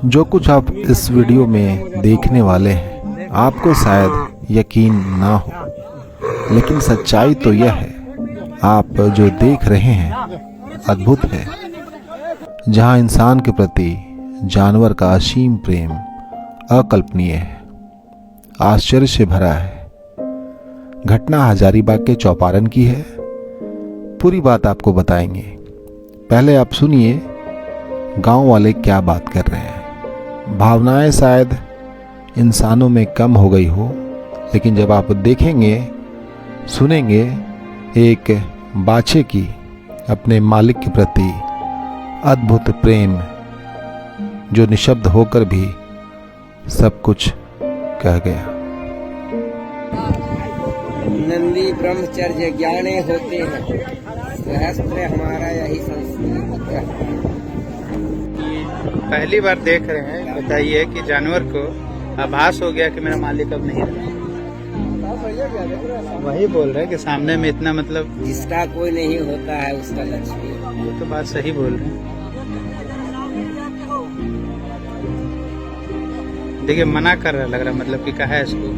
जो कुछ आप इस वीडियो में देखने वाले हैं आपको शायद यकीन ना हो, लेकिन सच्चाई तो यह है, आप जो देख रहे हैं अद्भुत है। जहां इंसान के प्रति जानवर का असीम प्रेम अकल्पनीय है, आश्चर्य से भरा है। घटना हजारीबाग के चौपारण की है। पूरी बात आपको बताएंगे। पहले आप सुनिए गांव वाले क्या बात कर रहे हैं। भावनाएं शायद इंसानों में कम हो गई हो, लेकिन जब आप देखेंगे सुनेंगे एक बाछे की अपने मालिक के प्रति अद्भुत प्रेम, जो निशब्द होकर भी सब कुछ कह गया। नंदी ब्रह्मचर्य ज्ञाने होते हैं, सहस्त्र हमारा यही संस्कृत है। पहली बार देख रहे हैं, बताइए कि जानवर को आभास हो गया कि मेरा मालिक अब नहीं रहा। वही बोल रहे हैं कि सामने में इतना, मतलब जिसका कोई नहीं होता है उसका लक्ष्मी। वो तो बात सही बोल रहे हैं। देखिए मना कर रहा लग रहा, मतलब कि कहा है इसको।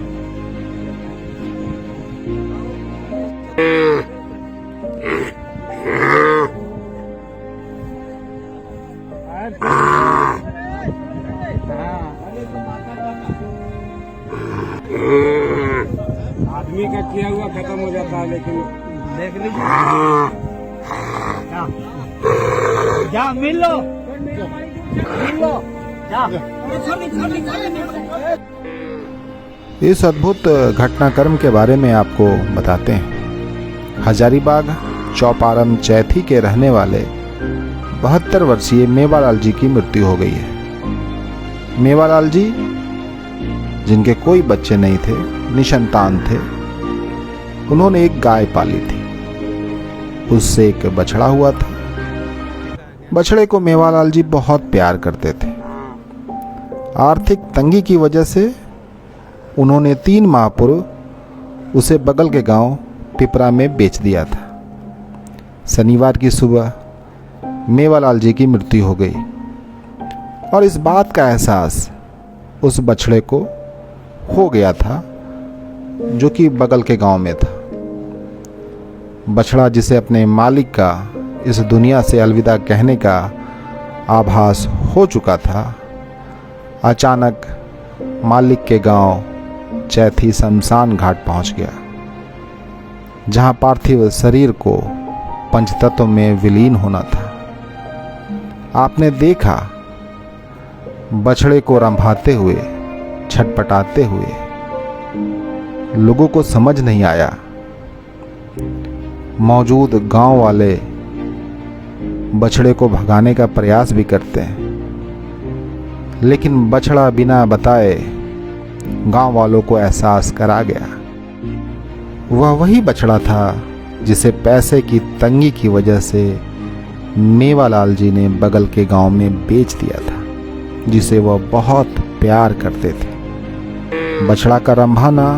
आदमी का किया हुआ खत्म हो जाता है, लेकिन देख लीजिए। जा मिल लो, जा। इस अद्भुत घटनाक्रम के बारे में आपको बताते हैं। हजारीबाग चौपारण चैथी के रहने वाले 72 वर्षीय मेवालाल जी की मृत्यु हो गई है। मेवालाल जी, जिनके कोई बच्चे नहीं थे, निसंतान थे, उन्होंने एक गाय पाली थी। उससे एक बछड़ा हुआ था। बछड़े को मेवालाल जी बहुत प्यार करते थे। आर्थिक तंगी की वजह से उन्होंने 3 माह पूर्व उसे बगल के गांव पिपरा में बेच दिया था। शनिवार की सुबह मेवालाल जी की मृत्यु हो गई और इस बात का एहसास उस बछड़े को हो गया था जो कि बगल के गांव में था। बछड़ा जिसे अपने मालिक का इस दुनिया से अलविदा कहने का आभास हो चुका था, अचानक मालिक के गांव चैथी शमशान घाट पहुंच गया, जहां पार्थिव शरीर को पंचतत्व में विलीन होना था। आपने देखा बछड़े को रंभाते हुए, छटपटाते हुए। लोगों को समझ नहीं आया। मौजूद गांव वाले बछड़े को भगाने का प्रयास भी करते हैं, लेकिन बछड़ा बिना बताए गांव वालों को एहसास करा गया। वह वही बछड़ा था जिसे पैसे की तंगी की वजह से मेवालाल जी ने बगल के गांव में बेच दिया था, जिसे वह बहुत प्यार करते थे। बछड़ा का रंभाना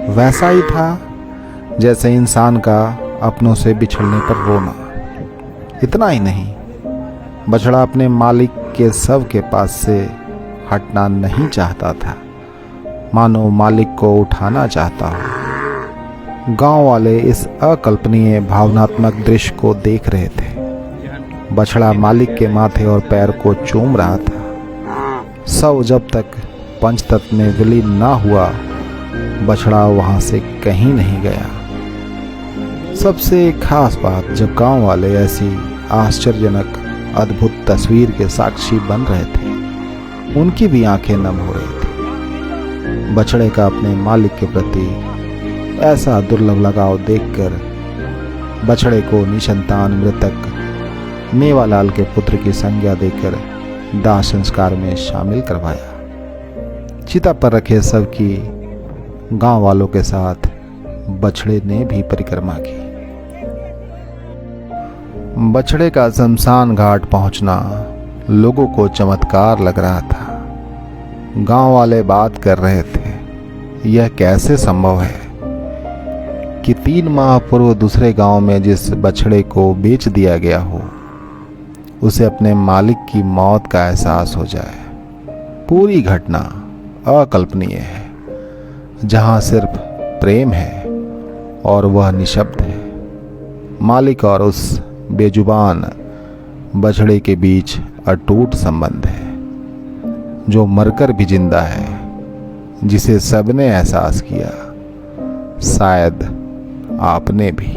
वैसा ही था जैसे इंसान का अपनों से बिछड़ने पर रोना। इतना ही नहीं, बछड़ा अपने मालिक के शव के पास से हटना नहीं चाहता था, मानो मालिक को उठाना चाहता हो। गांव वाले इस अकल्पनीय भावनात्मक दृश्य को देख रहे थे। बछड़ा मालिक के माथे और पैर को चूम रहा था। शव जब तक पंचतत्व में विलीन ना हुआ, बछड़ा वहां से कहीं नहीं गया। सबसे खास बात, जब गांव वाले ऐसी आश्चर्यजनक अद्भुत तस्वीर के साक्षी बन रहे थे, उनकी भी आंखें नम हो रही थी। बछड़े का अपने मालिक के प्रति ऐसा दुर्लभ लगाव देखकर बछड़े को निसंतान मृतक मेवालाल के पुत्र की संज्ञा देकर दाह संस्कार में शामिल करवाया। चिता पर रखे शव की गांव वालों के साथ बछड़े ने भी परिक्रमा की। बछड़े का शमशान घाट पहुंचना लोगों को चमत्कार लग रहा था। गांव वाले बात कर रहे थे, यह कैसे संभव है कि 3 माह पूर्व दूसरे गांव में जिस बछड़े को बेच दिया गया हो, उसे अपने मालिक की मौत का एहसास हो जाए। पूरी घटना अकल्पनीय है, जहां सिर्फ प्रेम है और वह निशब्द है। मालिक और उस बेजुबान बछड़े के बीच अटूट संबंध है, जो मरकर भी जिंदा है, जिसे सबने एहसास किया, शायद आपने भी।